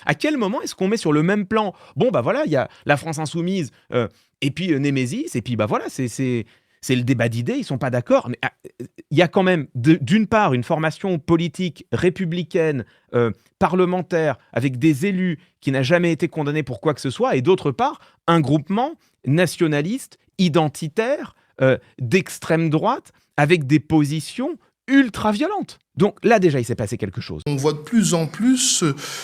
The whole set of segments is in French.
À quel moment est-ce qu'on met sur le même plan, bon, bah voilà, il y a la France insoumise, et puis Némésis, et puis bah voilà, c'est le débat d'idées, ils sont pas d'accord. Mais il y a quand même, d'une part, une formation politique républicaine, parlementaire, avec des élus qui n'a jamais été condamné pour quoi que ce soit, et d'autre part, un groupement nationaliste, identitaire, d'extrême droite, avec des positions ultra violentes. Donc là, déjà, il s'est passé quelque chose. On voit de plus en plus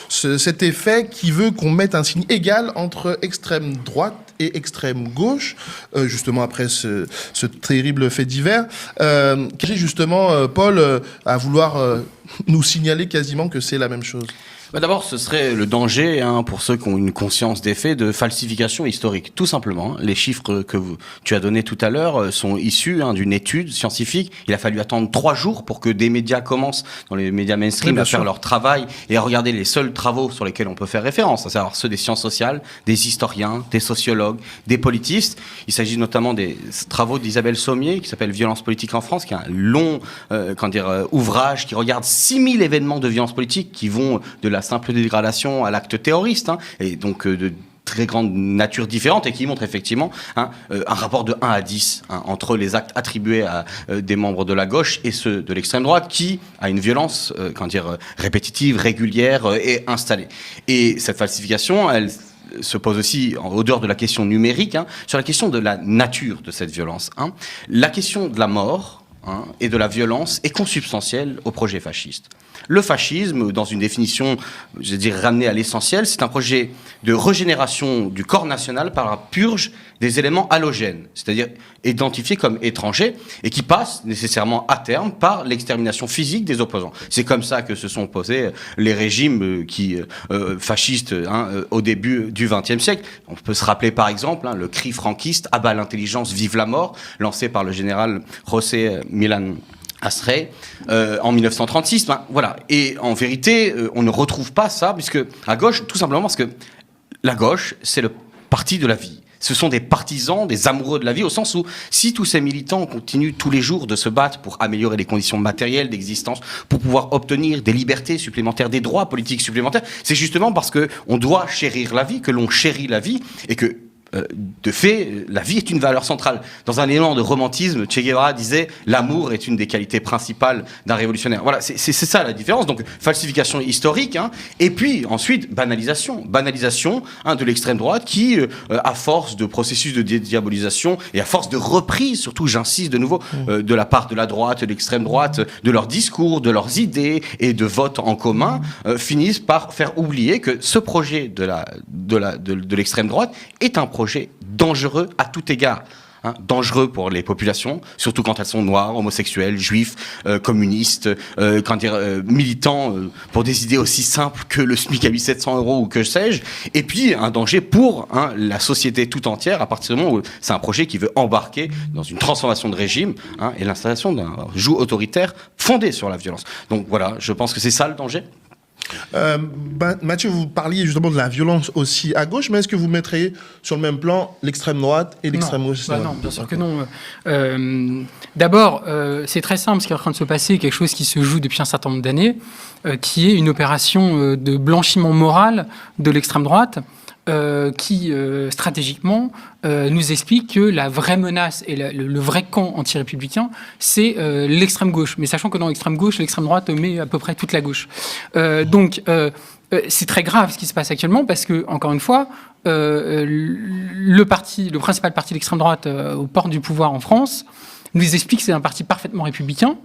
cet effet qui veut qu'on mette un signe égal entre extrême droite et extrême gauche, justement après ce terrible fait divers. J'ai justement, Paul, à vouloir nous signaler quasiment que c'est la même chose. D'abord, ce serait le danger, pour ceux qui ont une conscience des faits, de falsification historique. Tout simplement. Les chiffres que tu as donnés tout à l'heure sont issus d'une étude scientifique. Il a fallu attendre 3 jours pour que des médias commencent, dans les médias mainstream, à faire leur travail et à regarder les seuls travaux sur lesquels on peut faire référence, à savoir ceux des sciences sociales, des historiens, des sociologues, des politistes. Il s'agit notamment des travaux d'Isabelle Sommier, qui s'appelle Violence politique en France, qui est un long ouvrage qui regarde 6000 événements de violence politique qui vont de la simple dégradation à l'acte terroriste, et donc de très grande nature différente, et qui montre effectivement un rapport de 1 à 10 entre les actes attribués à des membres de la gauche et ceux de l'extrême droite, qui a une violence répétitive, régulière et installée. Et cette falsification, elle se pose aussi, en dehors de la question numérique, sur la question de la nature de cette violence. La question de la mort et de la violence est consubstantielle au projet fasciste. Le fascisme, dans une définition, je veux dire, ramenée à l'essentiel, c'est un projet de régénération du corps national par la purge des éléments halogènes, c'est-à-dire identifiés comme étrangers, et qui passe nécessairement à terme par l'extermination physique des opposants. C'est comme ça que se sont opposés les régimes fascistes au début du XXe siècle. On peut se rappeler par exemple le cri franquiste « Abat l'intelligence, vive la mort », lancé par le général José Milán Asrey en 1936. Voilà. Et en vérité, on ne retrouve pas ça, puisque à gauche, tout simplement parce que la gauche, c'est le parti de la vie. Ce sont des partisans, des amoureux de la vie, au sens où si tous ces militants continuent tous les jours de se battre pour améliorer les conditions matérielles d'existence, pour pouvoir obtenir des libertés supplémentaires, des droits politiques supplémentaires, c'est justement parce qu'on doit chérir la vie, que l'on chérit la vie, et que de fait, la vie est une valeur centrale. Dans un élan de romantisme, Che Guevara disait « L'amour est une des qualités principales d'un révolutionnaire ». Voilà, c'est ça la différence. Donc, falsification historique, et puis ensuite, banalisation. Banalisation de l'extrême droite qui, à force de processus de dédiabolisation et à force de reprise, surtout, j'insiste de nouveau, de la part de la droite, de l'extrême droite, de leurs discours, de leurs idées et de votes en commun, finissent par faire oublier que ce projet de l'extrême droite est un projet dangereux à tout égard. Dangereux pour les populations, surtout quand elles sont noires, homosexuelles, juifs, communistes, militants pour des idées aussi simples que le SMIC à 1700 € ou que sais-je. Et puis un danger pour la société tout entière à partir du moment où c'est un projet qui veut embarquer dans une transformation de régime et l'installation d'un joug autoritaire fondé sur la violence. Donc voilà, je pense que c'est ça le danger. Mathieu, vous parliez justement de la violence aussi à gauche, mais est-ce que vous mettriez sur le même plan l'extrême droite et l'extrême gauche? Non, bien sûr que non. D'abord, c'est très simple ce qui est en train de se passer, quelque chose qui se joue depuis un certain nombre d'années, qui est une opération de blanchiment moral de l'extrême droite, qui, stratégiquement, nous explique que la vraie menace et le vrai camp anti-républicain, c'est l'extrême gauche. Mais sachant que dans l'extrême gauche, l'extrême droite met à peu près toute la gauche. Donc, c'est très grave ce qui se passe actuellement parce que, encore une fois, le principal parti d'extrême droite aux portes du pouvoir en France nous explique que c'est un parti parfaitement républicain.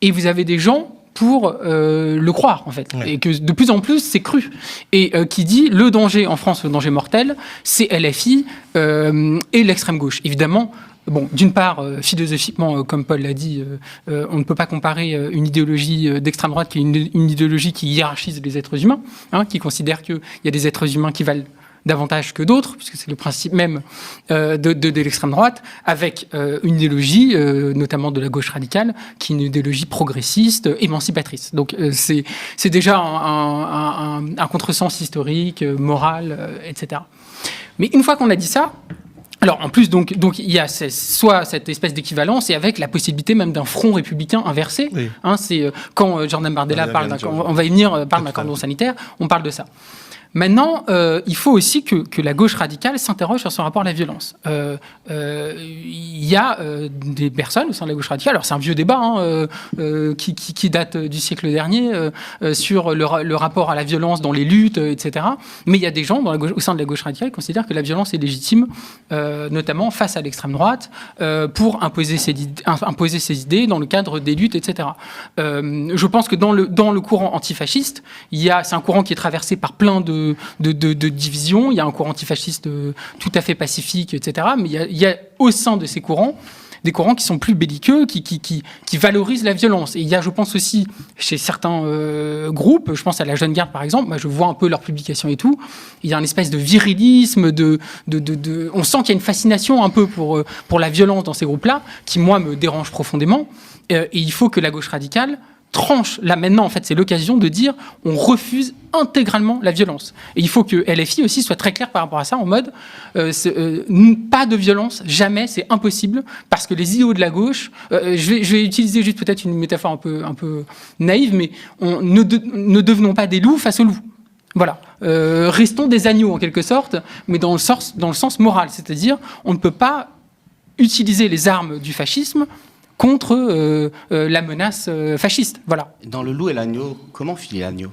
Et vous avez des gens pour le croire, en fait. Ouais. Et que de plus en plus, c'est cru. Et qui dit, le danger en France, le danger mortel, c'est LFI et l'extrême gauche. Évidemment, bon, d'une part, philosophiquement, comme Paul l'a dit, on ne peut pas comparer une idéologie d'extrême droite qui est une idéologie qui hiérarchise les êtres humains, qui considère qu'il y a des êtres humains qui valent davantage que d'autres, puisque c'est le principe même de l'extrême droite, avec une idéologie, notamment de la gauche radicale, qui est une idéologie progressiste, émancipatrice. Donc c'est déjà un contresens historique, moral, etc. Mais une fois qu'on a dit ça, Alors en plus, donc il y a soit cette espèce d'équivalence et avec la possibilité même d'un front républicain inversé. Oui. C'est quand Jordan Bardella parle on va y venir, parle d'un cordon sanitaire, on parle de ça. Maintenant, il faut aussi que la gauche radicale s'interroge sur son rapport à la violence. Il y a des personnes au sein de la gauche radicale, alors c'est un vieux débat qui date du siècle dernier sur le rapport à la violence dans les luttes, etc. Mais il y a des gens au sein de la gauche radicale qui considèrent que la violence est légitime, notamment face à l'extrême droite, pour imposer ses idées dans le cadre des luttes, etc. Je pense que dans le courant antifasciste, c'est un courant qui est traversé par plein de divisions. Il y a un courant antifasciste tout à fait pacifique, etc. Mais il y a au sein de ces courants des courants qui sont plus belliqueux, qui valorisent la violence. Et il y a, je pense aussi, chez certains groupes, je pense à la Jeune Garde par exemple, moi je vois un peu leurs publications et tout, il y a une espèce de virilisme, on sent qu'il y a une fascination un peu pour la violence dans ces groupes-là, qui moi me dérange profondément. Et il faut que la gauche radicale tranche, là maintenant en fait c'est l'occasion de dire on refuse intégralement la violence. Et il faut que LFI aussi soit très clair par rapport à ça, en mode pas de violence, jamais, c'est impossible, parce que les idéaux de la gauche, je vais utiliser juste peut-être une métaphore un peu naïve, mais ne devenons pas des loups face aux loups. Voilà, restons des agneaux en quelque sorte, mais dans le sens moral, c'est-à-dire on ne peut pas utiliser les armes du fascisme contre la menace fasciste. Voilà. Dans le loup et l'agneau, comment finit l'agneau ?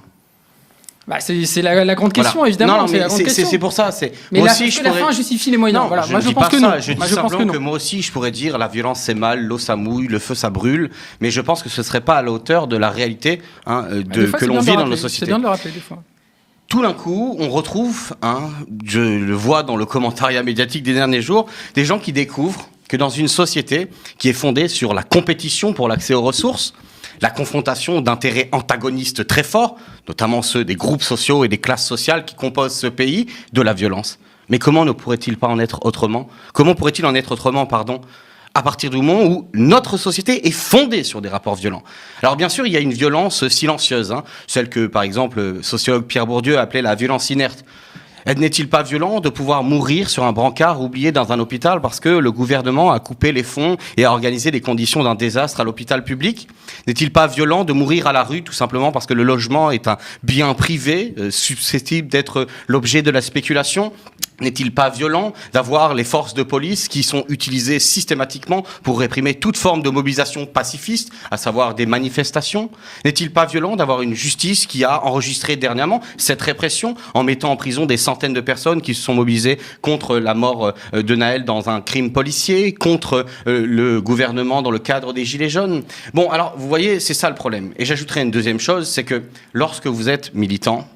C'est la grande question, voilà. Évidemment. Non, mais c'est pour ça. Mais moi aussi, la fin justifie les moyens. Non, voilà. Je moi, je pense que non. Je dis simplement que moi aussi, je pourrais dire la violence, c'est mal, l'eau, ça mouille, le feu, ça brûle. Mais je pense que ce ne serait pas à la hauteur de la réalité que l'on vit dans nos sociétés. C'est bien de le rappeler des fois. Tout d'un coup, on retrouve, je le vois dans le commentariat médiatique des derniers jours, des gens qui découvrent que dans une société qui est fondée sur la compétition pour l'accès aux ressources, la confrontation d'intérêts antagonistes très forts, notamment ceux des groupes sociaux et des classes sociales qui composent ce pays, de la violence. Mais comment ne pourrait-il pas en être autrement ? Comment pourrait-il en être autrement, à partir du moment où notre société est fondée sur des rapports violents. Alors bien sûr, il y a une violence silencieuse, celle que, par exemple, le sociologue Pierre Bourdieu appelait la violence inerte. N'est-il pas violent de pouvoir mourir sur un brancard oublié dans un hôpital parce que le gouvernement a coupé les fonds et a organisé les conditions d'un désastre à l'hôpital public ? N'est-il pas violent de mourir à la rue tout simplement parce que le logement est un bien privé susceptible d'être l'objet de la spéculation ? N'est-il pas violent d'avoir les forces de police qui sont utilisées systématiquement pour réprimer toute forme de mobilisation pacifiste, à savoir des manifestations ? N'est-il pas violent d'avoir une justice qui a enregistré dernièrement cette répression en mettant en prison des centaines de personnes qui se sont mobilisées contre la mort de Naël dans un crime policier, contre le gouvernement dans le cadre des Gilets jaunes ? Bon, alors, vous voyez, c'est ça le problème. Et j'ajouterai une deuxième chose, c'est que lorsque vous êtes militant,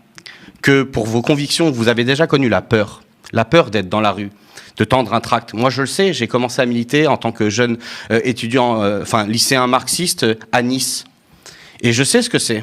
que pour vos convictions, vous avez déjà connu la peur d'être dans la rue, de tendre un tract. Moi, je le sais, j'ai commencé à militer en tant que jeune étudiant, lycéen marxiste à Nice. Et je sais ce que c'est,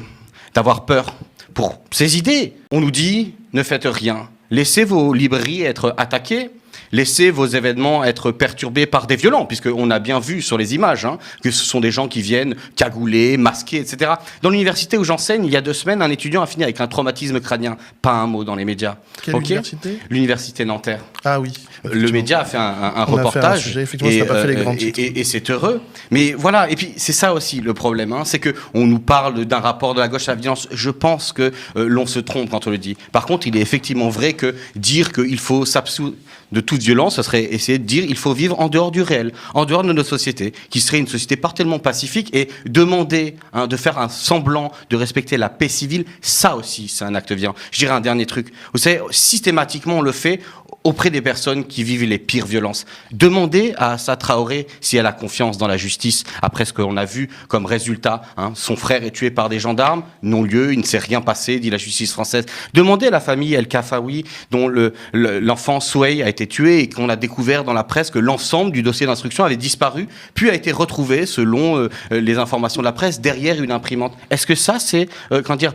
d'avoir peur pour ses idées. On nous dit, ne faites rien. Laissez vos librairies être attaquées. Laissez vos événements être perturbés par des violents, puisqu'on a bien vu sur les images que ce sont des gens qui viennent cagoulés, masqués, etc. Dans l'université où j'enseigne, il y a 2 semaines, un étudiant a fini avec un traumatisme crânien. Pas un mot dans les médias. Quelle université ? L'université Nanterre. Ah oui. Le média a fait un reportage. A fait un sujet, effectivement, ça n'a pas fait les grands titres. Et c'est heureux. Mais voilà, et puis c'est ça aussi le problème, c'est qu'on nous parle d'un rapport de la gauche à la violence. Je pense que l'on se trompe quand on le dit. Par contre, il est effectivement vrai que dire qu'il faut s'absouder de toute violence, ce serait essayer de dire qu'il faut vivre en dehors du réel, en dehors de notre société, qui serait une société partiellement pacifique, et demander de faire un semblant de respecter la paix civile, ça aussi, c'est un acte violent. Je dirais un dernier truc. Vous savez, systématiquement, on le fait auprès des personnes qui vivent les pires violences. Demandez à Assa Traoré si elle a confiance dans la justice, après ce qu'on a vu comme résultat. Son frère est tué par des gendarmes, non-lieu, il ne s'est rien passé, dit la justice française. Demandez à la famille El Kafaoui, dont l'enfant Souey a été tué et qu'on a découvert dans la presse que l'ensemble du dossier d'instruction avait disparu, puis a été retrouvé, selon les informations de la presse, derrière une imprimante. Est-ce que ça, c'est,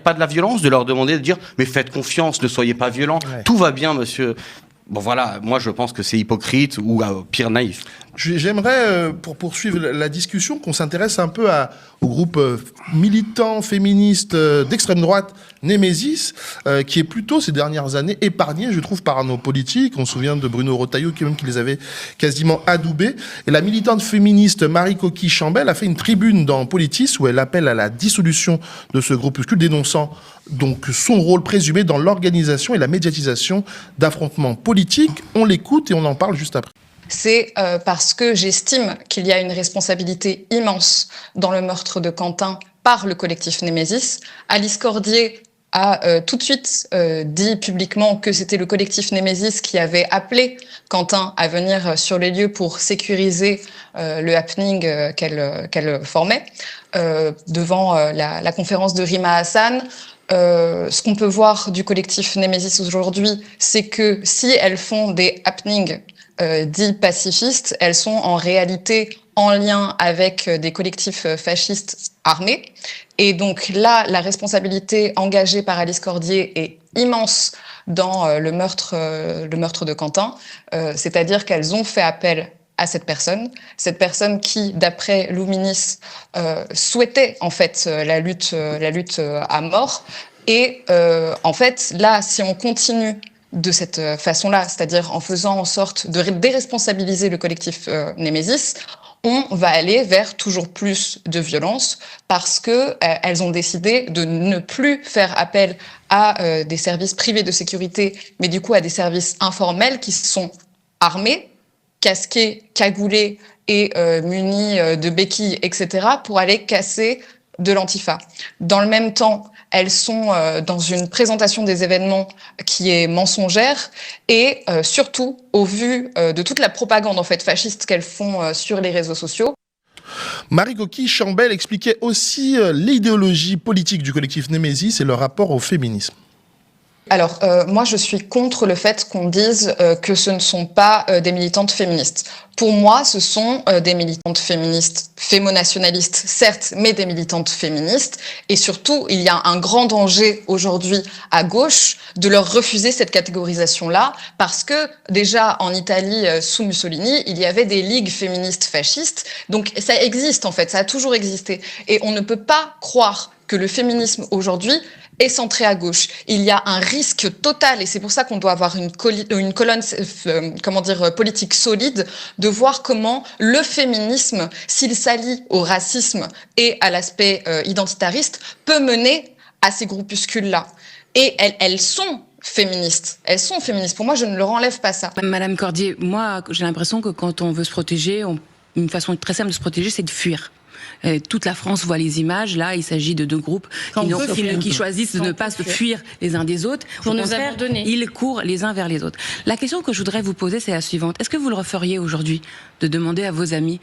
pas de la violence, de leur demander de dire « mais faites confiance, ne soyez pas violents, tout va bien, monsieur ». Bon voilà, moi je pense que c'est hypocrite ou pire naïf. J'aimerais, pour poursuivre la discussion, qu'on s'intéresse un peu au groupe militant féministe d'extrême droite, Némésis, qui est plutôt ces dernières années épargné, je trouve, par nos politiques. On se souvient de Bruno Retailleau qui les avait quasiment adoubés. Et la militante féministe Marie Coquille-Chambel a fait une tribune dans Politis où elle appelle à la dissolution de ce groupuscule, dénonçant donc son rôle présumé dans l'organisation et la médiatisation d'affrontements politiques. On l'écoute et on en parle juste après. C'est parce que j'estime qu'il y a une responsabilité immense dans le meurtre de Quentin par le collectif Némésis. Alice Cordier a tout de suite dit publiquement que c'était le collectif Némésis qui avait appelé Quentin à venir sur les lieux pour sécuriser le happening qu'elle formait devant la conférence de Rima Hassan. Ce qu'on peut voir du collectif Némésis aujourd'hui, c'est que si elles font des happenings dits pacifistes, elles sont en réalité en lien avec des collectifs fascistes armés. Et donc là, la responsabilité engagée par Alice Cordier est immense dans le meurtre de Quentin. C'est-à-dire qu'elles ont fait appel à cette personne qui, d'après Luminis, souhaitait en fait la lutte à mort. Et en fait, là, si on continue de cette façon-là, c'est-à-dire en faisant en sorte de déresponsabiliser le collectif Némésis, on va aller vers toujours plus de violence parce que elles ont décidé de ne plus faire appel à des services privés de sécurité, mais du coup à des services informels qui sont armés, casqués, cagoulés et munis de béquilles, etc., pour aller casser de l'Antifa. Dans le même temps, elles sont dans une présentation des événements qui est mensongère et surtout au vu de toute la propagande en fait fasciste qu'elles font sur les réseaux sociaux. Marie Coquille-Chambel expliquait aussi l'idéologie politique du collectif Némésis et leur rapport au féminisme. Alors, moi, je suis contre le fait qu'on dise que ce ne sont pas des militantes féministes. Pour moi, ce sont des militantes féministes, fémonationalistes, certes, mais des militantes féministes. Et surtout, il y a un grand danger aujourd'hui à gauche de leur refuser cette catégorisation-là, parce que déjà en Italie, sous Mussolini, il y avait des ligues féministes fascistes. Donc, ça existe en fait, ça a toujours existé. Et on ne peut pas croire que le féminisme aujourd'hui est centré à gauche. Il y a un risque total, et c'est pour ça qu'on doit avoir une colonne politique solide, de voir comment le féminisme, s'il s'allie au racisme et à l'aspect identitariste, peut mener à ces groupuscules-là. Et elles sont féministes. Elles sont féministes. Pour moi, je ne leur enlève pas ça. Madame Cordier, moi, j'ai l'impression que quand on veut se protéger, une façon très simple de se protéger, c'est de fuir. Toute la France voit les images. Là, il s'agit de deux groupes qui choisissent de ne pas se fuir les uns des autres. Pour nous abandonner. Ils courent les uns vers les autres. La question que je voudrais vous poser, c'est la suivante. Est-ce que vous le referiez aujourd'hui de demander à vos amis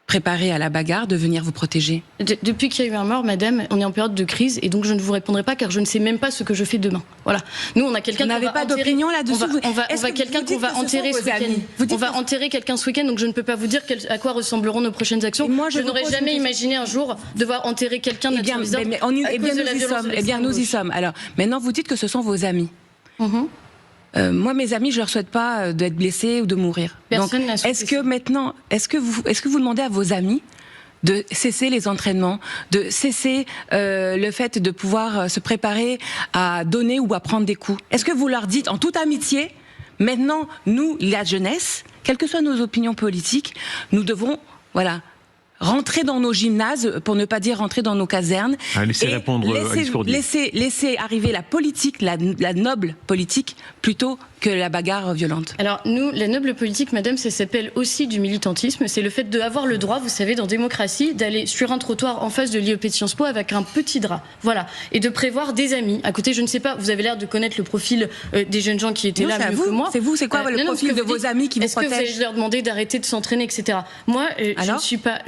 préparés à la bagarre de venir vous protéger? Depuis qu'il y a eu un mort, madame, on est en période de crise et donc je ne vous répondrai pas car je ne sais même pas ce que je fais demain. Voilà. Nous, on a quelqu'un. Vous n'avez pas d'opinion là-dessus. On va quelqu'un qu'on va enterrer ce week-end. On va enterrer quelqu'un ce week-end, donc je ne peux pas vous dire à quoi ressembleront nos prochaines actions. Moi, je n'aurais jamais imaginé un jour devoir enterrer quelqu'un de notre visage. Eh bien, nous y sommes. Alors, maintenant, vous dites que ce sont vos amis. Moi, mes amis, je leur souhaite pas d'être blessés ou de mourir. Personne n'a souhaité. Est-ce que vous demandez à vos amis de cesser les entraînements, de cesser le fait de pouvoir se préparer à donner ou à prendre des coups? Est-ce que vous leur dites en toute amitié, maintenant, nous, la jeunesse, quelles que soient nos opinions politiques, nous devons, rentrer dans nos gymnases, pour ne pas dire rentrer dans nos casernes. Laissez répondre Alice Cordier. Laisser arriver la politique, la noble politique, plutôt que la bagarre violente. Alors nous, la noble politique, madame, ça s'appelle aussi du militantisme. C'est le fait d'avoir le droit, vous savez, dans démocratie, d'aller sur un trottoir en face de l'IEP de Sciences Po avec un petit drap. Voilà. Et de prévoir des amis. À côté, je ne sais pas, vous avez l'air de connaître le profil des jeunes gens qui étaient là mieux que moi. C'est quoi le profil de vos amis qui vous protègent? Est-ce que vous allez leur demander d'arrêter de s'entraîner, etc. Moi, je ne suis pas...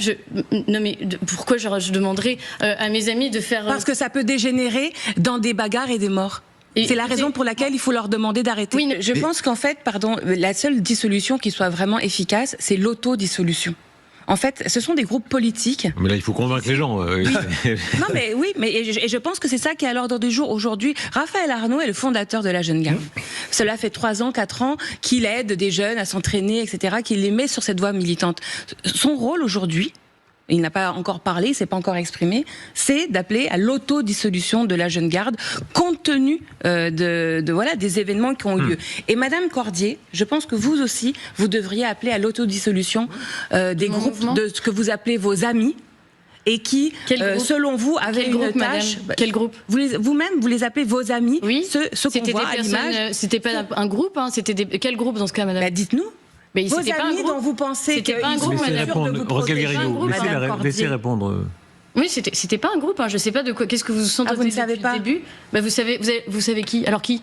Non mais pourquoi je demanderais à mes amis de faire... Parce que ça peut dégénérer dans des bagarres et des morts. C'est la raison pour laquelle il faut leur demander d'arrêter. Oui, je pense qu'en fait, la seule dissolution qui soit vraiment efficace, c'est l'autodissolution. En fait, ce sont des groupes politiques. Mais là, il faut convaincre les gens. Oui. Non, mais oui, mais je pense que c'est ça qui est à l'ordre du jour aujourd'hui. Raphaël Arnaud est le fondateur de la Jeune Garde. Vous cela fait 3 ans, 4 ans qu'il aide des jeunes à s'entraîner, etc., qu'il les met sur cette voie militante. Son rôle aujourd'hui, il n'a pas encore parlé, il s'est pas encore exprimé, c'est d'appeler à l'autodissolution de la jeune garde, compte tenu des événements qui ont eu lieu. Et Madame Cordier, je pense que vous aussi, vous devriez appeler à l'autodissolution des groupes de ce que vous appelez vos amis, et qui, selon vous, avaient une tâche. Quel groupe? Vous-même, vous les appelez vos amis. Oui. Ceux qu'on voit à l'image. C'était pas un groupe, hein. Quel groupe dans ce cas, madame? Bah, dites-nous. Mais vos amis dont vous pensez c'était pas un groupe, Laissez madame. répondre, Raquel Garrido. Laissez répondre. Oui, c'était pas un groupe, hein. Je sais pas de quoi. Qu'est-ce que vous sentez vous ne savez pas depuis le début? Bah, vous savez qui? Alors qui?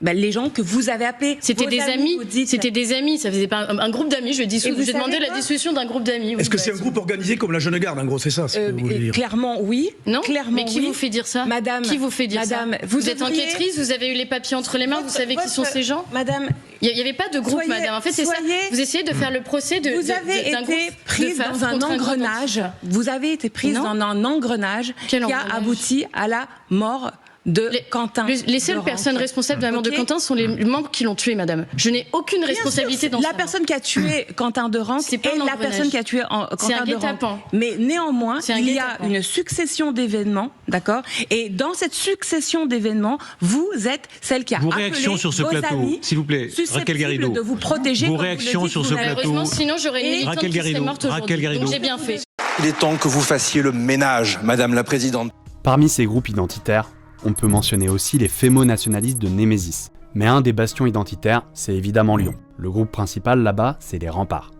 Ben, les gens que vous avez appelés. C'était des amis. C'était des amis. Ça faisait pas un groupe d'amis. J'ai demandé la dissolution d'un groupe d'amis. Est-ce que c'est un groupe organisé comme la Jeune Garde, en gros, c'est ça ce que vous voulez dire? Clairement, oui. Non. Clairement, mais qui vous fait dire ça, Madame? Qui vous fait dire ça? Vous êtes enquêtrice. Vous avez eu les papiers entre les mains. Vous savez qui sont ces gens? Madame. Il n'y avait pas de groupe, madame. En fait, c'est ça. Vous essayez de faire le procès d'un groupe. Vous avez été prise dans un engrenage. Vous avez été prise dans un engrenage qui a abouti à la mort de Quentin. Les seules personnes responsables de la mort de Quentin sont les membres qui l'ont tué, madame. Je n'ai aucune responsabilité dans ça. La personne qui a tué Quentin Durand est la personne qui a tué Quentin Durand. Mais néanmoins, il y a une succession d'événements, d'accord? Et dans cette succession d'événements, vous êtes celle qui a appelé réactions sur ce plateau, s'il vous plaît, Raquel Garrido. De vous protéger. Vos réactions sur ce plateau. Sinon, j'aurais une militante qui serait morte aujourd'hui. Donc j'ai bien fait. Il est temps que vous fassiez le ménage, Madame la Présidente. Parmi ces groupes identitaires, on peut mentionner aussi les fémo-nationalistes de Némésis. Mais un des bastions identitaires, c'est évidemment Lyon. Le groupe principal là-bas, c'est les Remparts.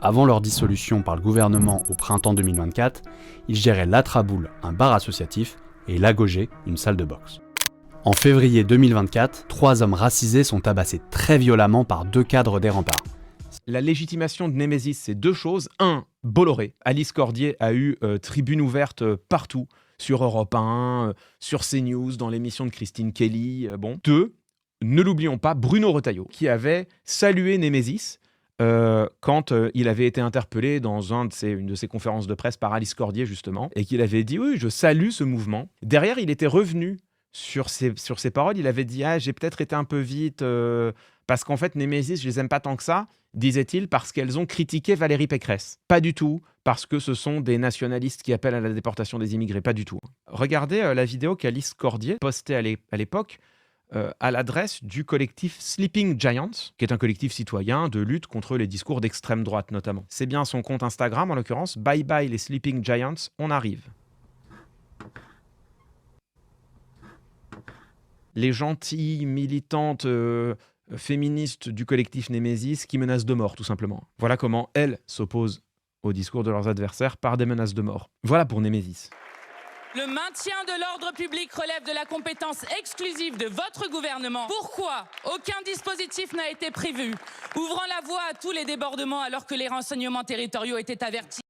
Avant leur dissolution par le gouvernement au printemps 2024, ils géraient l'Atraboule, un bar associatif, et l'Agogé, une salle de boxe. En février 2024, 3 hommes racisés sont tabassés très violemment par 2 cadres des Remparts. La légitimation de Némésis, c'est 2 choses. 1, Bolloré. Alice Cordier a eu tribune ouverte partout. Sur Europe 1, sur CNews, dans l'émission de Christine Kelly. 2, ne l'oublions pas, Bruno Retailleau, qui avait salué Némésis quand il avait été interpellé dans une de ses conférences de presse par Alice Cordier, justement, et qu'il avait dit « Oui, je salue ce mouvement ». Derrière, il était revenu sur ses paroles. Il avait dit « Ah, j'ai peut-être été un peu vite, parce qu'en fait, Némésis, je les aime pas tant que ça », disait-il, parce qu'elles ont critiqué Valérie Pécresse. Pas du tout, parce que ce sont des nationalistes qui appellent à la déportation des immigrés. Pas du tout. Regardez la vidéo qu'Alice Cordier postait à l'époque à l'adresse du collectif Sleeping Giants, qui est un collectif citoyen de lutte contre les discours d'extrême droite, notamment. C'est bien son compte Instagram, en l'occurrence. Bye bye les Sleeping Giants, on arrive. Les gentilles militantes féministes du collectif Némésis qui menacent de mort, tout simplement. Voilà comment elles s'opposent au discours de leurs adversaires par des menaces de mort. Voilà pour Némésis. Le maintien de l'ordre public relève de la compétence exclusive de votre gouvernement. Pourquoi aucun dispositif n'a été prévu, ouvrant la voie à tous les débordements alors que les renseignements territoriaux étaient avertis?